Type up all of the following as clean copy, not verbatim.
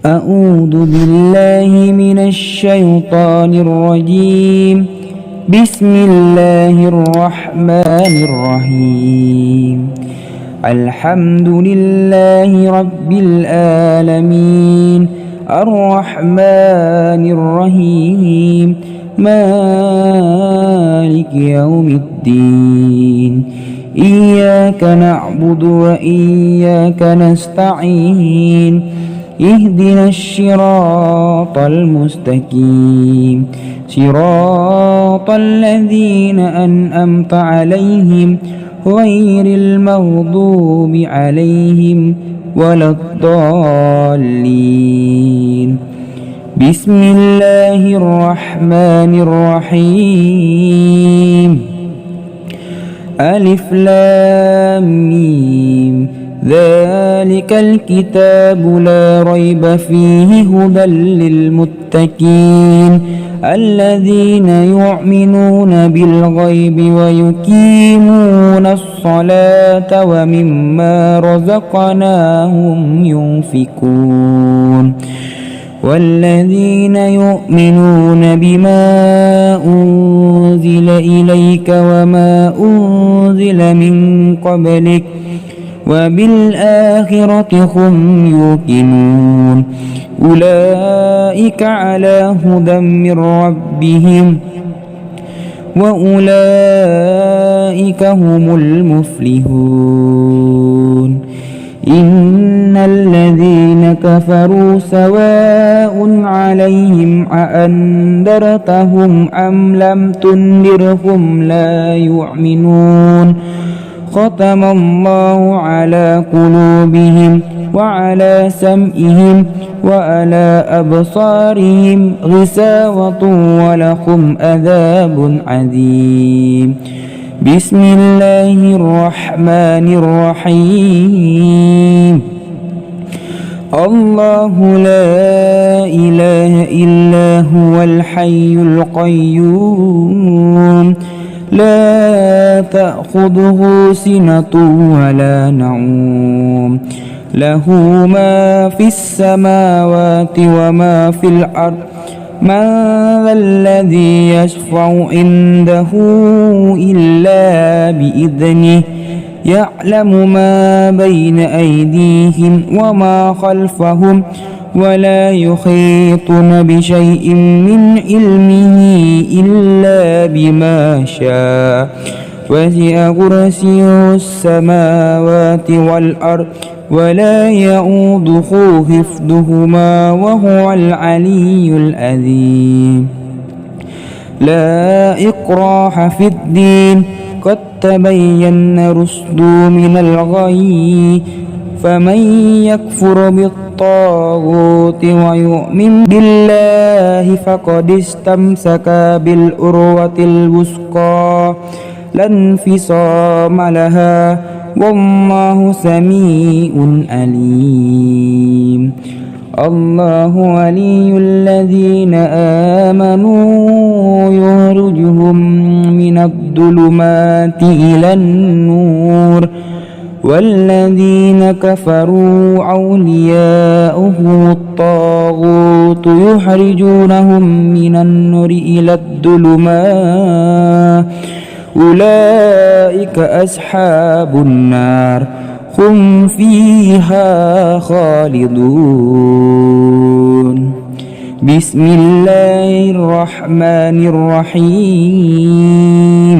أعوذ بالله من الشيطان الرجيم. بسم الله الرحمن الرحيم. الحمد لله رب العالمين الرحمن الرحيم مالك يوم الدين. إياك نعبد وإياك نستعين. اهدنا الصراط المستقيم صراط الذين أنعمت عليهم غير المغضوب عليهم ولا الضالين. بسم الله الرحمن الرحيم. ألف لام ميم. ذلك الكتاب لا ريب فيه هدى للمتقين الذين يؤمنون بالغيب ويقيمون الصلاة ومما رزقناهم ينفقون والذين يؤمنون بما أنزل إليك وما أنزل من قبلك وبالآخرة هم يوقنون أولئك على هدى من ربهم وأولئك هم المفلحون. إن الذين كفروا سواء عليهم أأنذرتهم أم لم تنذرهم لا يؤمنون. ختم الله على قلوبهم وعلى سمعهم وعلى أبصارهم غشاوة ولهم عذاب عظيم. بسم الله الرحمن الرحيم. الله لا إله إلا هو الحي القيوم لا تأخذه سنة ولا نوم له ما في السماوات وما في الأرض من ذا الذي يشفع عنده إلا بإذنه يعلم ما بين أيديهم وما خلفهم ولا يحيطون بشيء من علمه إلا بما شاء وسع كرسيه السماوات والأرض ولا يؤوده حفظهما وهو العلي العظيم. لا إكراه في الدين قد تبين الرشد من الغي فمن يكفر بالطاغوت ويؤمن بالله فقد استمسك بالعروة الوثقى لا انفصام لها والله سميع عليم. الله ولي الذين آمنوا يخرجهم من الظلمات إلى النور والذين كفروا أولياؤهم الطاغوت يخرجونهم من النور إلى الظلمات أولئك أصحاب النار هم فيها خالدون. بسم الله الرحمن الرحيم.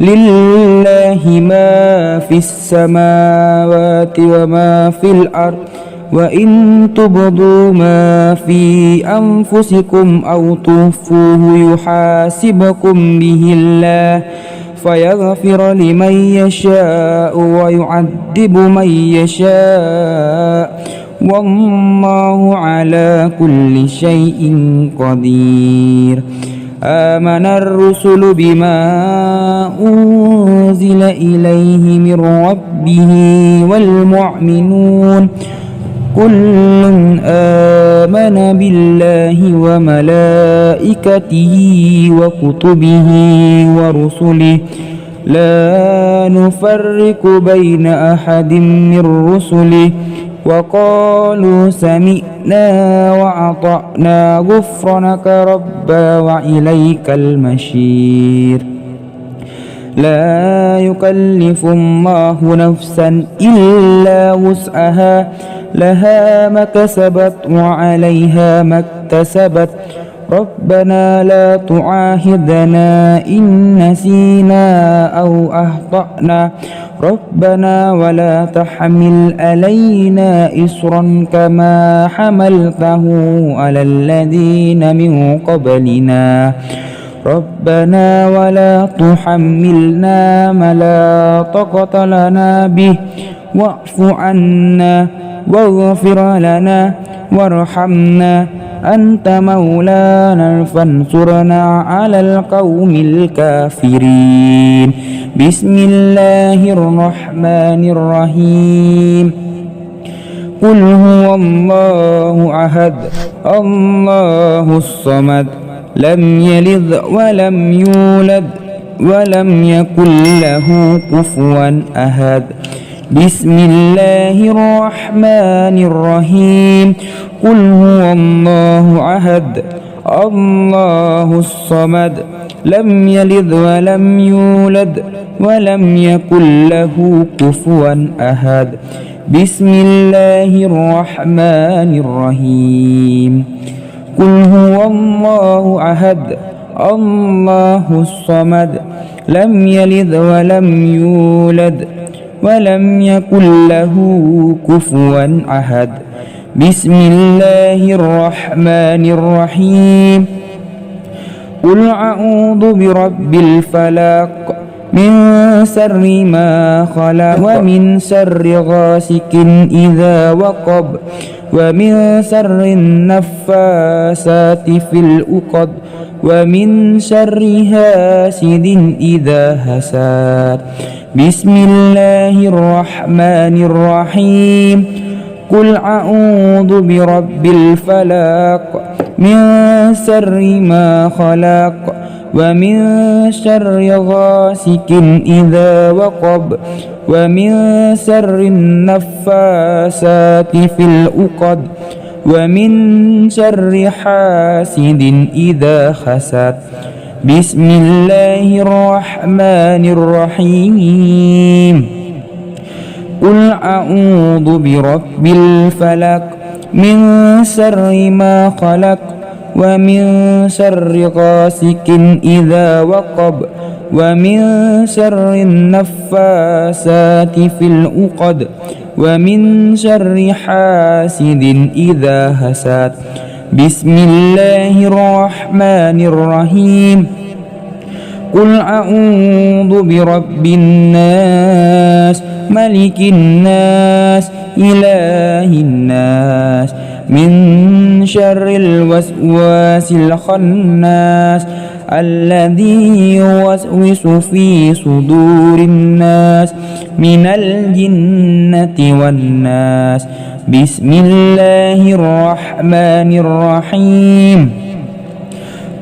لله ما في السماوات وما في الأرض وإن تبدوا ما في أنفسكم أو تخفوه يحاسبكم به الله فيغفر لمن يشاء ويعذب من يشاء والله على كل شيء قدير. آمن الرسل بما أنزل إليه من ربه والمؤمنون كل آمن بالله وملائكته وكتبه ورسله لا نفرق بين أحد من رسله وقالوا سمعنا وأطعنا غفرانك ربنا وإليك المصير لا يكلف الله نفسا إلا وسعها لها ما كسبت وعليها ما اكتسبت ربنا لا تعاهدنا إن نسينا أو أخطأنا ربنا ولا تحمل علينا إصرا كما حملته على الذين من قبلنا ربنا ولا تحملنا ما لا طاقة لنا به واعف عنا واغفر لنا وارحمنا أنت مولانا فانصرنا على القوم الكافرين بسم الله الرحمن الرحيم قل هو الله أحد الله الصمد لم يلد ولم يولد ولم يكن له كفوا أحد بسم الله الرحمن الرحيم قل هو الله أحد الله الصمد لم يلد ولم يولد ولم يكن له كفوا أحد بسم الله الرحمن الرحيم قل هو الله أحد الله الصمد لم يلد ولم يولد ولم يكن له كفوا أحد بسم الله الرحمن الرحيم قل أعوذ برب الفلق من شر ما خلق ومن شر غاسق إذا وقب ومن شر النفاسات في العقد ومن شر حاسد إذا حسد بسم الله الرحمن الرحيم قل أعوذ برب الفلق من شر ما خلق ومن شر غاسق إذا وقب ومن شر النفاسات في العقد ومن شر حاسد إذا حسد بسم الله الرحمن الرحيم قل أعوذ برب الفلق من شر ما خلق ومن شر غاسق إذا وقب ومن شر النفاسات في العقد ومن شر حاسد إذا حسد بسم الله الرحمن الرحيم قل أعوذ برب الناس ملك الناس إله الناس من شر الوسواس الخناس الذي يوسوس في صدور الناس من الجنة والناس بسم الله الرحمن الرحيم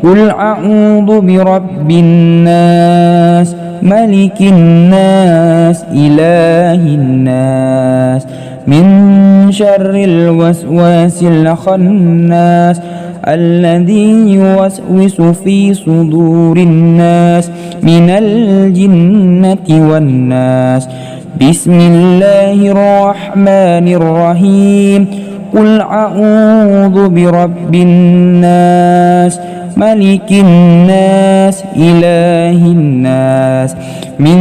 قل أعوذ برب الناس ملك الناس إله الناس من شر الوسواس الخناس الذي يوسوس في صدور الناس من الجنة والناس بسم الله الرحمن الرحيم قل أعوذ برب الناس ملك الناس إله الناس من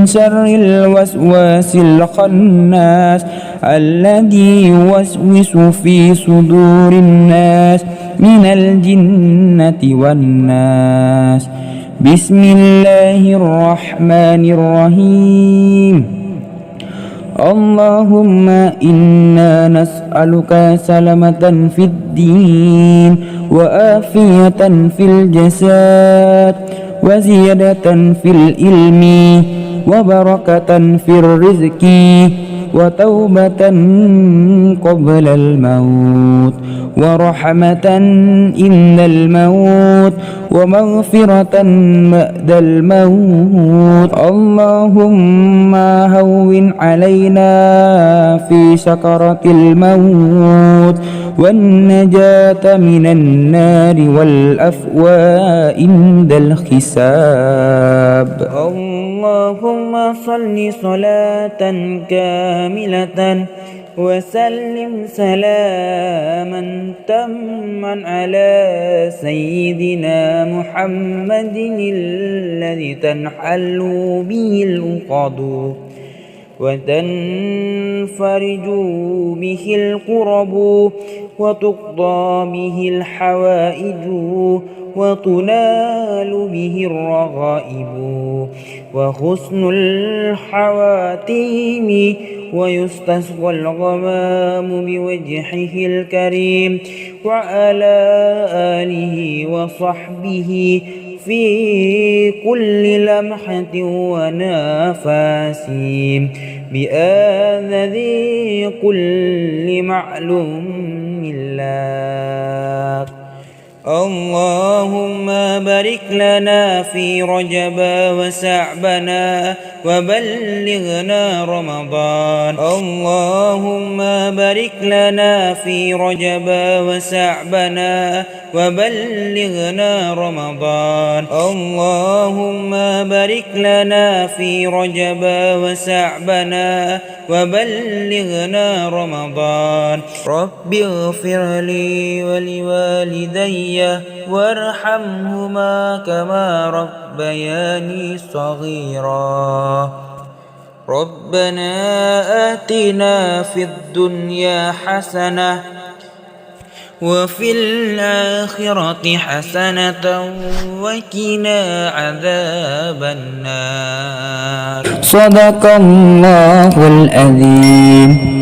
شر الوسواس الخناس الذي يوسوس في صدور الناس من الجنة والناس بسم الله الرحمن الرحيم اللهم إنا نسألك سلامة في الدين وآفية في الجسد وزيادة في العلم وبركة في الرزق وتوبة قبل الموت ورحمة إن الموت ومغفرة بعد الموت. اللهم هون علينا في سكرة الموت والنجاة من النار والأفواء عند الحساب. اللهم صل صلاة كاملة وسلم سلاما تاما على سيدنا محمد الذي تنحل به العقد وتنفرج به الكرب وتقضى به الحوائج وتنال به الرغائب وحسن الحواتيم ويستسقى الغمام بوجهه الكريم وعلى آله وصحبه في كل لمحة ونفس بآذذ كل معلوم لك. اللهم بارك لنا في رجب وشعبنا وبلغنا رمضان. اللهم بارك لنا في رجب وشعبنا وبلغنا رمضان. اللهم بارك لنا في رجب وشعبنا وبلغنا رمضان. رب اغفر لي ولوالدي وارحمهما كما ربياني صغيرا. ربنا آتنا في الدنيا حسنة وفي الآخرة حسنة وقنا عذاب النار. صدق الله العظيم.